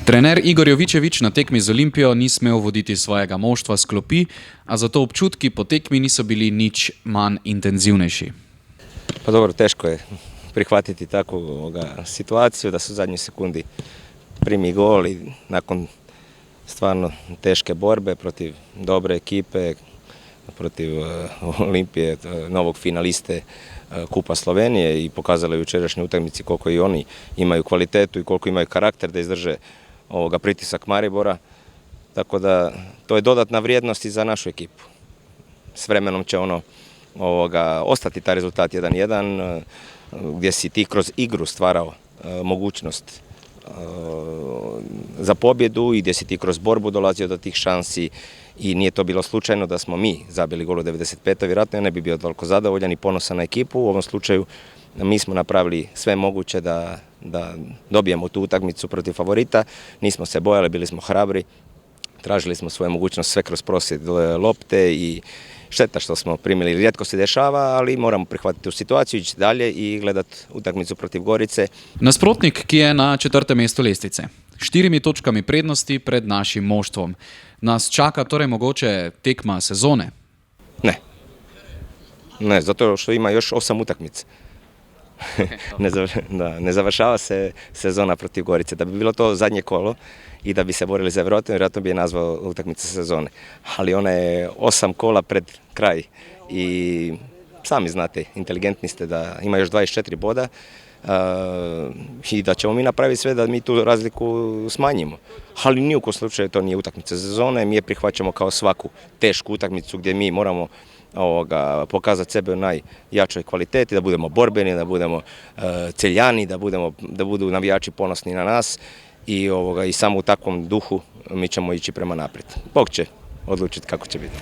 Trener Igor Jovičević na tekmi z Olimpijo ni smel voditi svojega moštva s klopi, a zato občutki po tekmi niso bili nič manj intenzivnejši. Pa dobro, teško je prihvatiti takvu situaciju da su u zadnjoj sekundi primi gol i nakon stvarno teške borbe protiv dobre ekipe, protiv Olimpije, novog finaliste Kupa Slovenije i pokazali u jučerašnjoj utakmici koliko i oni imaju kvalitetu i koliko imaju karakter da izdrže pritisak Maribora. Tako da to je dodatna vrijednost i za našu ekipu. S vremenom će ostati taj rezultat 1-1 gdje si ti kroz igru stvarao mogućnost za pobjedu i gdje si ti kroz borbu dolazio do tih šansi i nije to bilo slučajno da smo mi zabili gol u 95. Vjerojatno ja ne bi bio toliko zadovoljan i ponosan na ekipu. U ovom slučaju mi smo napravili sve moguće da dobijemo tu utakmicu protiv favorita. Nismo se bojali, bili smo hrabri, tražili smo svoje mogućnosti sve kroz prosjed lopte i šteta što smo primili, rijetko se dešava, ali moramo prihvatiti tu situaciju, ići dalje i gledati utakmicu protiv Gorice. Nasprotnik, ki je na 4. mestu lestvice. 4 točkami prednosti pred našim moštvom. Nas čaka torej mogoče tekma sezone? Ne, zato što ima još 8 utakmica. Ne završava se sezona protiv Gorice. Da bi bilo to zadnje kolo i da bi se borili za Europu, vjerojatno bi je nazvao utakmica sezone. Ali ona je 8 kola pred kraj i sami znate, inteligentni ste da ima još 24 boda i da ćemo mi napraviti sve da mi tu razliku smanjimo. Ali ni u kom slučaju to nije utakmica sezone, mi je prihvaćamo kao svaku tešku utakmicu gdje mi moramo pokazati sebe u najjačoj kvaliteti, da budemo borbeni, da budemo celjani, da budu navijači ponosni na nas i samo u takvom duhu mi ćemo ići prema naprijed. Bog će odlučiti kako će biti.